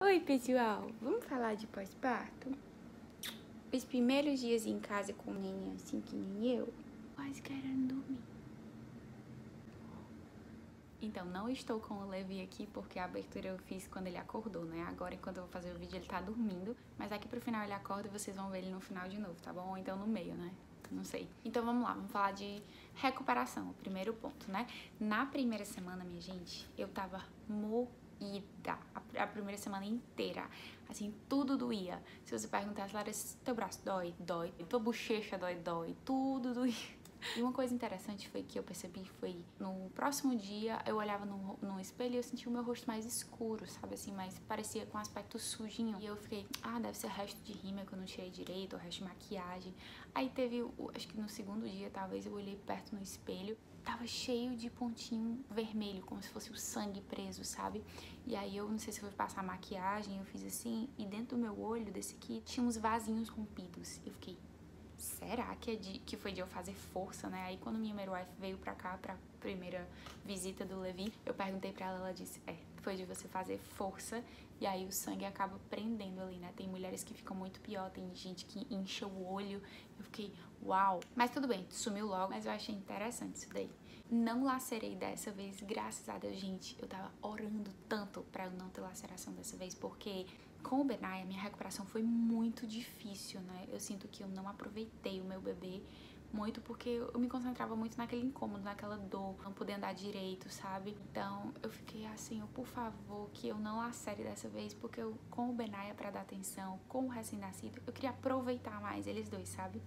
Oi, pessoal! Vamos falar de pós-parto? Os primeiros dias em casa com o neném assim que nem eu, quase querendo dormir. Então, não estou com o Levi aqui porque a abertura eu fiz quando ele acordou, né? Agora, enquanto eu vou fazer o vídeo, ele tá dormindo. Mas aqui pro final ele acorda e vocês vão ver ele no final de novo, tá bom? Ou então no meio, né? Não sei. Então, vamos lá. Vamos falar de recuperação, o primeiro ponto, né? Na primeira semana, minha gente, eu tava moída. A primeira semana inteira. Assim, tudo doía. Se você perguntasse, Lara, teu braço dói? Dói. Tua bochecha dói? Dói. Tudo doía. E uma coisa interessante foi que eu percebi foi no próximo dia eu olhava no espelho e eu sentia o meu rosto mais escuro, sabe assim, mais parecia com um aspecto sujinho. E eu fiquei, deve ser resto de rímel que eu não tirei direito, ou resto de maquiagem. Aí teve, acho que no segundo dia talvez eu olhei perto no espelho, tava cheio de pontinho vermelho, como se fosse o sangue preso, sabe? E aí eu não sei se foi passar maquiagem, eu fiz assim, e dentro do meu olho desse aqui tinha uns vasinhos rompidos. Eu fiquei, será que foi de eu fazer força, né? Aí quando minha midwife veio pra cá, pra primeira visita do Levi, eu perguntei pra ela, ela disse, foi de você fazer força e aí o sangue acaba prendendo ali, né? Tem mulheres que ficam muito pior, tem gente que incha o olho. Eu fiquei, uau! Mas tudo bem, sumiu logo, mas eu achei interessante isso daí. Não lacerei dessa vez, graças a Deus, gente. Eu tava orando tanto pra eu não ter laceração dessa vez, porque com o Benai, a minha recuperação foi muito difícil, né? Eu sinto que eu não aproveitei o meu bebê muito porque eu me concentrava muito naquele incômodo, naquela dor, não poder andar direito, sabe? Então eu fiquei assim, por favor, que eu não lacere dessa vez, porque eu, com o Benai, pra dar atenção, com o recém-nascido, eu queria aproveitar mais eles dois, sabe?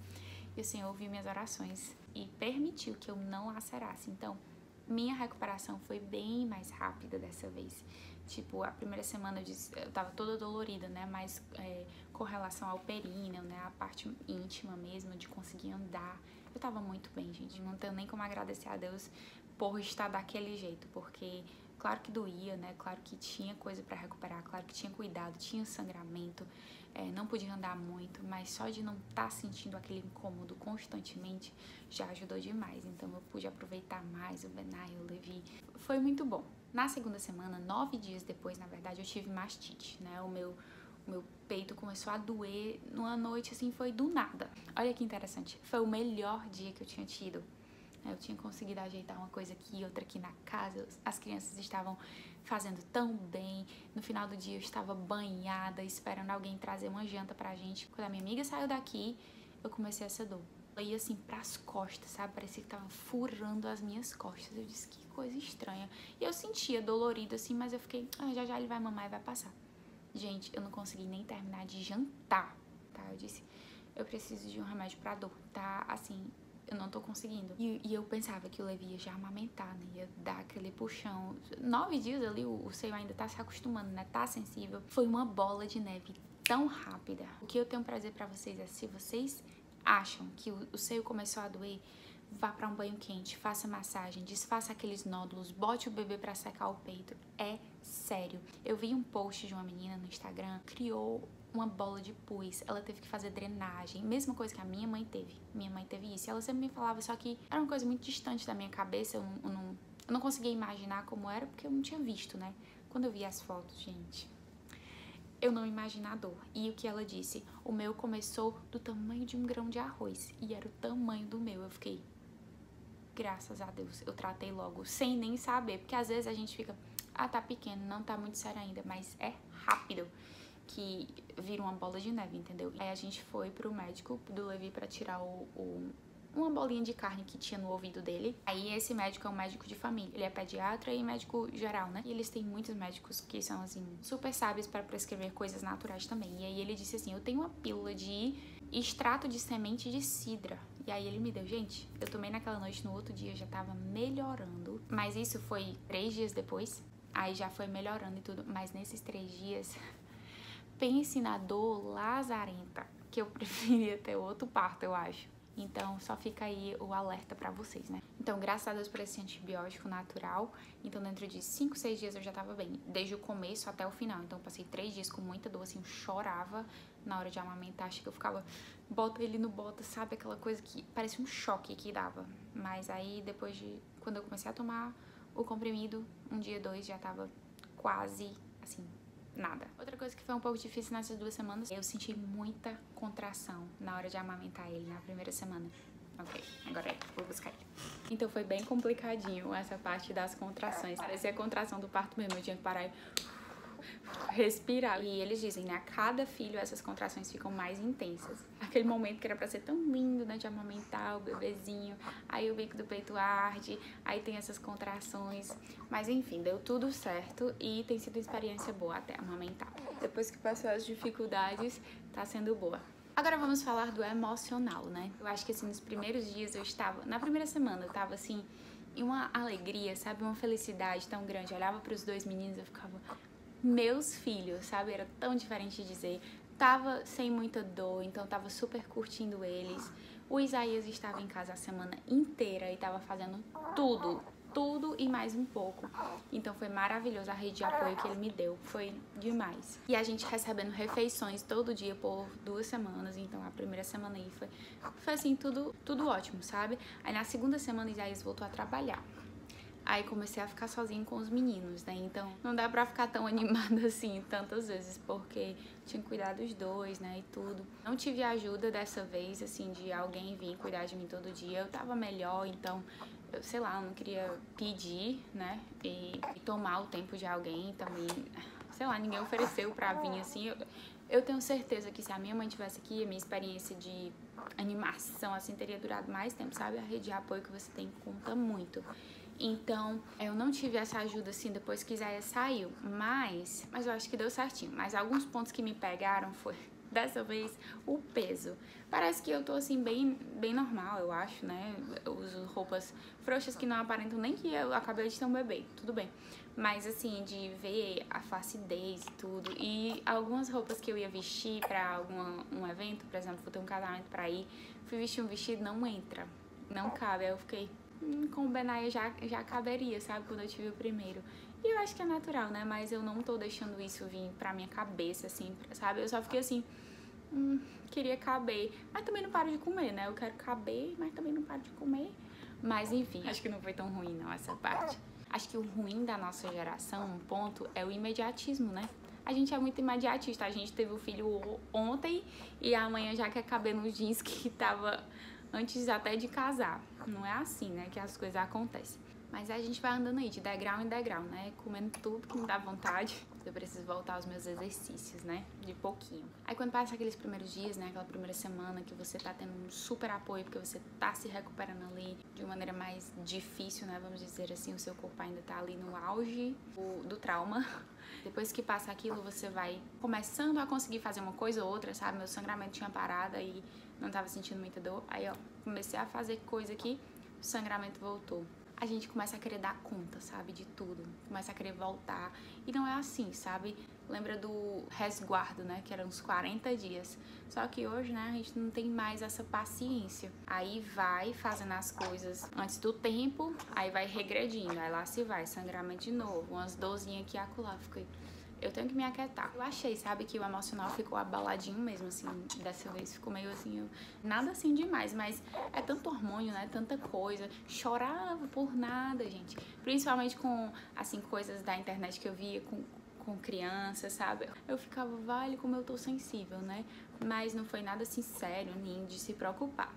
E o Senhor ouviu minhas orações e permitiu que eu não lacerasse. Então, minha recuperação foi bem mais rápida dessa vez. Tipo, a primeira semana eu tava toda dolorida, né? Mas com relação ao períneo, né? A parte íntima mesmo, de conseguir andar. Eu tava muito bem, gente. Não tenho nem como agradecer a Deus por estar daquele jeito. Porque, claro que doía, né? Claro que tinha coisa pra recuperar. Claro que tinha cuidado, tinha sangramento. Não podia andar muito. Mas só de não estar sentindo aquele incômodo constantemente já ajudou demais. Então eu pude aproveitar mais o Benai, o Levi. Foi muito bom. Na segunda semana, 9 dias depois, na verdade, eu tive mastite, né? O meu peito começou a doer numa noite, assim, foi do nada. Olha que interessante, foi o melhor dia que eu tinha tido. Eu tinha conseguido ajeitar uma coisa aqui, outra aqui na casa, as crianças estavam fazendo tão bem. No final do dia eu estava banhada, esperando alguém trazer uma janta pra gente. Quando a minha amiga saiu daqui, eu comecei essa dor. Eu ia assim pras costas, sabe? Parecia que tava furando as minhas costas. Eu disse, que coisa estranha. E eu sentia dolorido assim, mas eu fiquei, já já ele vai mamar e vai passar. Gente, eu não consegui nem terminar de jantar, tá? Eu disse, eu preciso de um remédio pra dor, tá? Assim, eu não tô conseguindo. E eu pensava que o Levi ia já amamentar, né? Ia dar aquele puxão. 9 dias ali, o seio ainda tá se acostumando, né? Tá sensível. Foi uma bola de neve tão rápida. O que eu tenho pra dizer pra vocês é, se vocês acham que o seio começou a doer, vá pra um banho quente, faça massagem, desfaça aqueles nódulos, bote o bebê pra secar o peito. É sério. Eu vi um post de uma menina no Instagram, criou uma bola de pus, ela teve que fazer drenagem, mesma coisa que a minha mãe teve. Minha mãe teve isso, e ela sempre me falava, só que era uma coisa muito distante da minha cabeça, eu não conseguia imaginar como era, porque eu não tinha visto, né? Quando eu vi as fotos, gente, eu não imaginava a dor. E o que ela disse? O meu começou do tamanho de um grão de arroz, e era o tamanho do meu. Eu fiquei, graças a Deus, eu tratei logo, sem nem saber, porque às vezes a gente fica, tá pequeno, não tá muito sério ainda, mas é rápido que vira uma bola de neve, entendeu? Aí a gente foi pro médico do Levi pra tirar uma bolinha de carne que tinha no ouvido dele. Aí esse médico é um médico de família, ele é pediatra e médico geral, né? E eles têm muitos médicos que são, assim, super sábios para prescrever coisas naturais também. E aí ele disse assim, eu tenho uma pílula de extrato de semente de cidra. E aí ele me deu, gente, eu tomei naquela noite, no outro dia já tava melhorando. Mas isso foi 3 dias depois, aí já foi melhorando e tudo. Mas nesses 3 dias, pense na dor lazarenta, que eu preferia ter outro parto, eu acho. Então, só fica aí o alerta pra vocês, né? Então, graças a Deus por esse antibiótico natural, então dentro de 5, 6 dias eu já tava bem, desde o começo até o final. Então, passei 3 dias com muita dor, assim, eu chorava na hora de amamentar, acho que eu ficava, bota ele no bota, sabe? Aquela coisa que parecia um choque que dava. Mas aí, depois de, quando eu comecei a tomar o comprimido, um dia, 2, já tava quase, assim, nada. Outra coisa que foi um pouco difícil nessas 2 semanas, eu senti muita contração na hora de amamentar ele na primeira semana. Ok, agora vou buscar ele. Então foi bem complicadinho essa parte das contrações. Parecia a contração do parto mesmo, eu tinha que parar e respirar. E eles dizem, né, a cada filho essas contrações ficam mais intensas. Aquele momento que era pra ser tão lindo, né, de amamentar o bebezinho, aí o bico do peito arde, aí tem essas contrações. Mas enfim, deu tudo certo e tem sido uma experiência boa até amamentar. Depois que passou as dificuldades, tá sendo boa. Agora vamos falar do emocional, né? Eu acho que assim, nos primeiros dias eu estava, na primeira semana eu tava assim, em uma alegria, sabe? Uma felicidade tão grande. Eu olhava pros 2 meninos e eu ficava, meus filhos, sabe? Era tão diferente de dizer. Tava sem muita dor, então tava super curtindo eles. O Isaías estava em casa a semana inteira e tava fazendo tudo e mais um pouco. Então foi maravilhoso a rede de apoio que ele me deu, foi demais. E a gente recebendo refeições todo dia por 2 semanas, então a primeira semana aí foi assim, tudo ótimo, sabe? Aí na segunda semana Isaías voltou a trabalhar. Aí comecei a ficar sozinha com os meninos, né? Então não dá pra ficar tão animada assim tantas vezes, porque tinha que cuidar dos 2, né? E tudo. Não tive ajuda dessa vez, assim, de alguém vir cuidar de mim todo dia. Eu tava melhor, então, eu sei lá, eu não queria pedir, né? E tomar o tempo de alguém também. Sei lá, ninguém ofereceu pra vir assim. Eu tenho certeza que se a minha mãe tivesse aqui, a minha experiência de animação, assim, teria durado mais tempo, sabe? A rede de apoio que você tem conta muito. Então, eu não tive essa ajuda, assim, depois que Isaías saiu, mas eu acho que deu certinho. Mas alguns pontos que me pegaram foi, dessa vez, o peso. Parece que eu tô, assim, bem normal, eu acho, né? Eu uso roupas frouxas que não aparentam nem que eu acabei de ter um bebê, tudo bem. Mas, assim, de ver a flacidez e tudo. E algumas roupas que eu ia vestir pra um evento, por exemplo, vou ter um casamento pra ir, fui vestir um vestido, não entra, não cabe. Aí eu fiquei... com o Benaia já caberia, sabe? Quando eu tive o primeiro. E eu acho que é natural, né? Mas eu não tô deixando isso vir pra minha cabeça, assim, sabe? Eu só fiquei assim, queria caber. Mas também não paro de comer, né? Eu quero caber, mas também não paro de comer. Mas enfim, acho que não foi tão ruim não essa parte. Acho que o ruim da nossa geração, um ponto, é o imediatismo, né? A gente é muito imediatista. A gente teve o filho ontem e amanhã já quer caber nos jeans que tava... antes até de casar. Não é assim, né, que as coisas acontecem. Mas a gente vai andando aí de degrau em degrau, né, comendo tudo que me dá vontade. Eu preciso voltar aos meus exercícios, né, de pouquinho. Aí quando passa aqueles primeiros dias, né, aquela primeira semana que você tá tendo um super apoio, porque você tá se recuperando ali de uma maneira mais difícil, né, vamos dizer assim, o seu corpo ainda tá ali no auge do trauma. Depois que passa aquilo, você vai começando a conseguir fazer uma coisa ou outra, sabe? Meu sangramento tinha parado e não tava sentindo muita dor. Aí, ó, comecei a fazer coisa aqui, o sangramento voltou. A gente começa a querer dar conta, sabe? De tudo. Começa a querer voltar. E não é assim, sabe? Lembra do resguardo, né? Que eram uns 40 dias. Só que hoje, né? A gente não tem mais essa paciência. Aí vai fazendo as coisas antes do tempo, aí vai regredindo. Aí lá se vai, sangramento de novo. Umas dorzinhas aqui e acolá. Fiquei... eu tenho que me aquietar. Eu achei, sabe, que o emocional ficou abaladinho mesmo, assim, dessa vez. Ficou meio assim, nada assim demais, mas é tanto hormônio, né, tanta coisa. Chorava por nada, gente. Principalmente com, assim, coisas da internet que eu via com crianças, sabe? Eu ficava, vale, como eu tô sensível, né? Mas não foi nada assim sério, nem de se preocupar.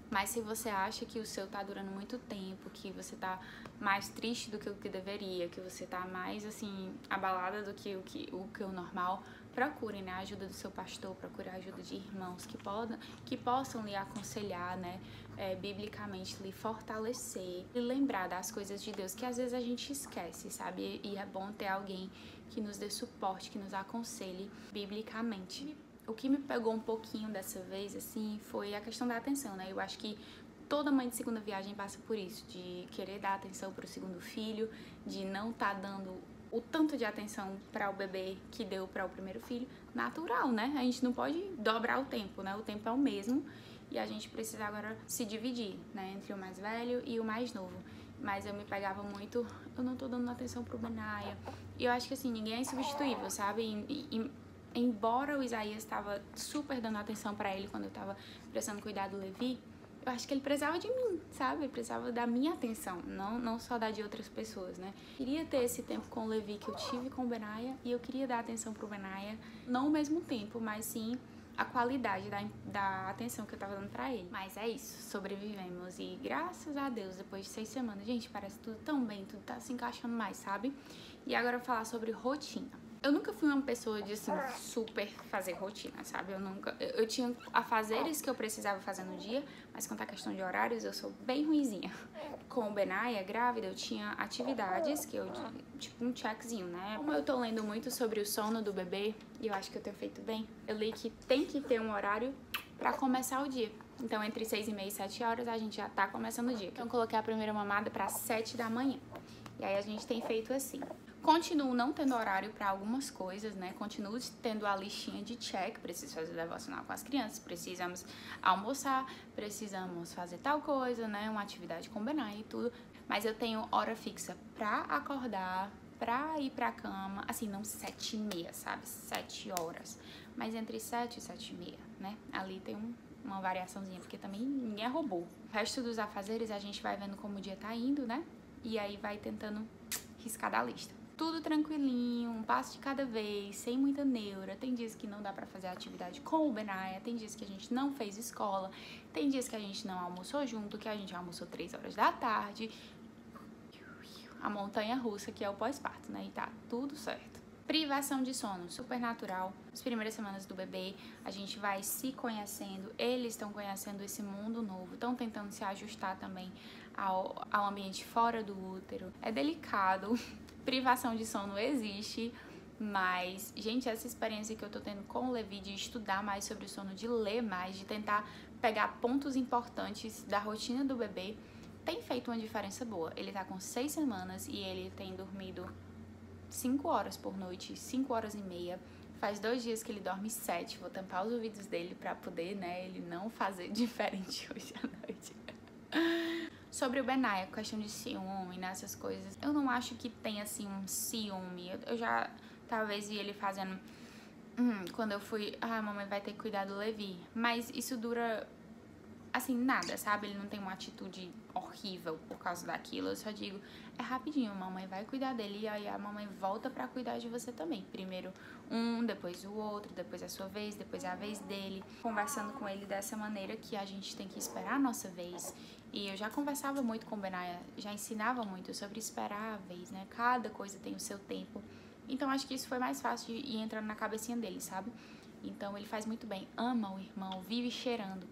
Mas se você acha que o seu tá durando muito tempo, que você tá mais triste do que o que deveria, que você tá mais, assim, abalada do que o normal, procure, né, a ajuda do seu pastor, procure a ajuda de irmãos que possam lhe aconselhar, né, biblicamente, lhe fortalecer e lembrar das coisas de Deus, que às vezes a gente esquece, sabe? E é bom ter alguém que nos dê suporte, que nos aconselhe biblicamente. O que me pegou um pouquinho dessa vez, assim, foi a questão da atenção, né? Eu acho que toda mãe de segunda viagem passa por isso, de querer dar atenção para o segundo filho, de não estar dando o tanto de atenção para o bebê que deu para o primeiro filho. Natural, né? A gente não pode dobrar o tempo, né? O tempo é o mesmo e a gente precisa agora se dividir, né? Entre o mais velho e o mais novo. Mas eu me pegava muito, eu não tô dando atenção pro Benaia. E eu acho que, assim, ninguém é insubstituível, sabe? Embora o Isaías estava super dando atenção pra ele quando eu tava prestando cuidado do Levi, eu acho que ele precisava de mim, sabe? Ele precisava da minha atenção, não só da de outras pessoas, né? Queria ter esse tempo com o Levi que eu tive com o Benaia, e eu queria dar atenção pro Benaia, não ao mesmo tempo, mas sim a qualidade da atenção que eu tava dando pra ele. Mas é isso, sobrevivemos e graças a Deus, depois de 6 semanas, gente, parece tudo tão bem, tudo tá se encaixando mais, sabe? E agora eu vou falar sobre rotina. Eu nunca fui uma pessoa de, assim, super fazer rotina, sabe? Eu tinha afazeres que eu precisava fazer no dia, mas quanto à questão de horários, eu sou bem ruinzinha. Com o Benaia, grávida, eu tinha atividades que eu, tipo, um checkzinho, né? Como eu tô lendo muito sobre o sono do bebê, e eu acho que eu tenho feito bem, eu li que tem que ter um horário pra começar o dia. Então, entre 6h30 e 7 horas, a gente já tá começando o dia. Então, eu coloquei a primeira mamada pra 7 da manhã. E aí, a gente tem feito assim. Continuo não tendo horário para algumas coisas, né? Continuo tendo a listinha de check, preciso fazer devocional com as crianças, precisamos almoçar, precisamos fazer tal coisa, né? Uma atividade com o Benai e tudo. Mas eu tenho hora fixa pra acordar, pra ir pra cama, assim, não 7h30, sabe? 7 horas. Mas entre 7 e 7h30, né? Ali tem uma variaçãozinha, porque também ninguém é robô. O resto dos afazeres a gente vai vendo como o dia tá indo, né? E aí vai tentando riscar da lista. Tudo tranquilinho, um passo de cada vez, sem muita neura. Tem dias que não dá pra fazer atividade com o Benaia, tem dias que a gente não fez escola, tem dias que a gente não almoçou junto, que a gente almoçou 3 horas da tarde. A montanha russa que é o pós-parto, né? E tá tudo certo. Privação de sono, super natural. As primeiras semanas do bebê, a gente vai se conhecendo, eles estão conhecendo esse mundo novo, estão tentando se ajustar também ao ambiente fora do útero. É delicado. Privação de sono existe, mas, gente, essa experiência que eu tô tendo com o Levi de estudar mais sobre o sono, de ler mais, de tentar pegar pontos importantes da rotina do bebê, tem feito uma diferença boa. Ele tá com 6 semanas e ele tem dormido 5 horas por noite, 5 horas e meia. Faz 2 dias que ele dorme 7. Vou tampar os ouvidos dele pra poder, né, ele não fazer diferente hoje à noite. Sobre o Benaia, questão de ciúme, nessas coisas, eu não acho que tem, assim, um ciúme. Eu já, talvez, vi ele fazendo... quando eu fui... Ah, mamãe vai ter que cuidar do Levi. Mas isso dura, assim, nada, sabe? Ele não tem uma atitude horrível por causa daquilo. Eu só digo, é rapidinho, mamãe vai cuidar dele. E aí a mamãe volta pra cuidar de você também. Primeiro um, depois o outro, depois a sua vez, depois a vez dele. Conversando com ele dessa maneira que a gente tem que esperar a nossa vez. E eu já conversava muito com o Benaia, já ensinava muito sobre esperar a vez, né? Cada coisa tem o seu tempo. Então, acho que isso foi mais fácil de ir entrando na cabecinha dele, sabe? Então, ele faz muito bem. Ama o irmão, vive cheirando,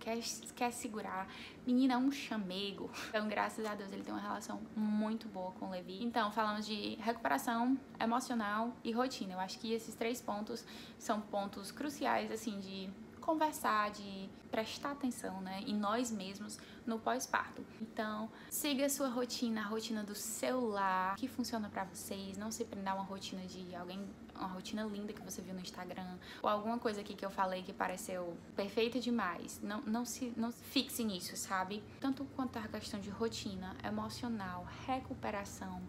quer segurar. Menina, é um chamego. Então, graças a Deus, ele tem uma relação muito boa com o Levi. Então, falamos de recuperação emocional e rotina. Eu acho que esses 3 pontos são pontos cruciais, assim, de conversar, de prestar atenção, né, em nós mesmos no pós-parto. Então, siga a sua rotina, a rotina do seu lar, que funciona pra vocês. Não se prenda a uma rotina de alguém, uma rotina linda que você viu no Instagram, ou alguma coisa aqui que eu falei que pareceu perfeita demais. Não se fixe nisso, sabe? Tanto quanto a questão de rotina, emocional, recuperação.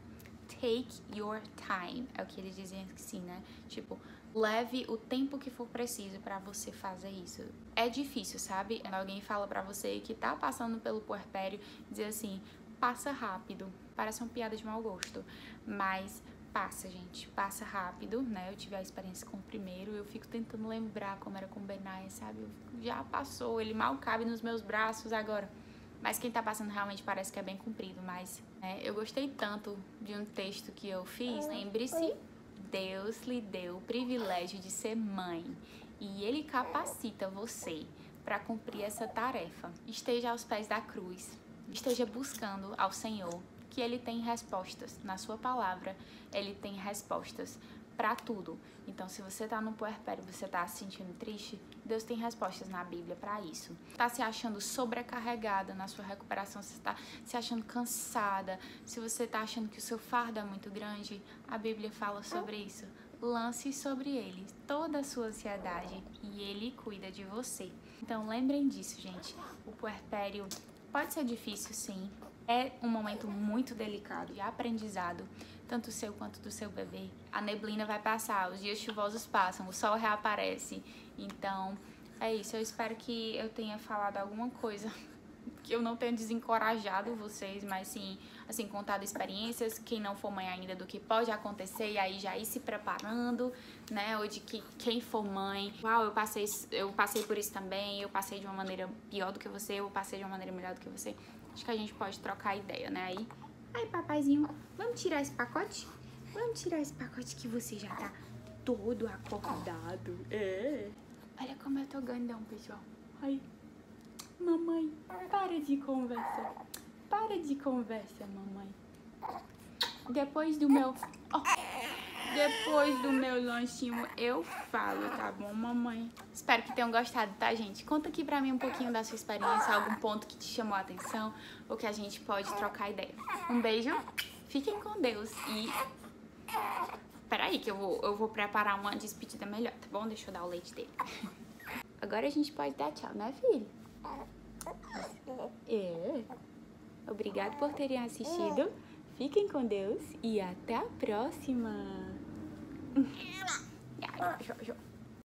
Take your time, é o que eles dizem assim, né? Tipo, leve o tempo que for preciso pra você fazer isso. É difícil, sabe? Quando alguém fala pra você que tá passando pelo puerpério, dizer assim, passa rápido. Parece uma piada de mau gosto, mas passa, gente, passa rápido, né? Eu tive a experiência com o primeiro, eu fico tentando lembrar como era com o Benaia, sabe? Já passou, ele mal cabe nos meus braços agora. Mas quem tá passando realmente parece que é bem comprido, mas eu gostei tanto de um texto que eu fiz. Lembre-se, Deus lhe deu o privilégio de ser mãe e Ele capacita você para cumprir essa tarefa. Esteja aos pés da cruz, esteja buscando ao Senhor, que Ele tem respostas. Na sua palavra, Ele tem respostas para tudo. Então, se você tá no puerpério, você tá se sentindo triste, Deus tem respostas na Bíblia para isso. Tá se achando sobrecarregada na sua recuperação, você tá se achando cansada, se você tá achando que o seu fardo é muito grande, a Bíblia fala sobre isso. Lance sobre Ele toda a sua ansiedade e Ele cuida de você. Então, lembrem disso, gente. O puerpério pode ser difícil, sim. É um momento muito delicado de aprendizado, tanto seu quanto do seu bebê. A neblina vai passar, os dias chuvosos passam, o sol reaparece. Então, é isso. Eu espero que eu tenha falado alguma coisa que eu não tenha desencorajado vocês, mas sim, assim, contado experiências, quem não for mãe ainda, do que pode acontecer, e aí já ir se preparando, né, ou de que quem for mãe, uau, eu passei por isso também, eu passei de uma maneira pior do que você, eu passei de uma maneira melhor do que você, acho que a gente pode trocar ideia, né, aí, papaizinho, vamos tirar esse pacote? Vamos tirar esse pacote que você já tá todo acordado, Olha como eu tô grandão, pessoal, ai. Mamãe, para de conversa. Para de conversa, mamãe. Depois do meu lanchinho eu falo, tá bom, mamãe? Espero que tenham gostado, tá, gente? Conta aqui pra mim um pouquinho da sua experiência, algum ponto que te chamou a atenção ou que a gente pode trocar ideia. Um beijo, fiquem com Deus e... Peraí que eu vou preparar uma despedida melhor, tá bom? Deixa eu dar o leite dele. Agora a gente pode dar tchau, né, filho? Obrigado por terem assistido. Fiquem com Deus e até a próxima.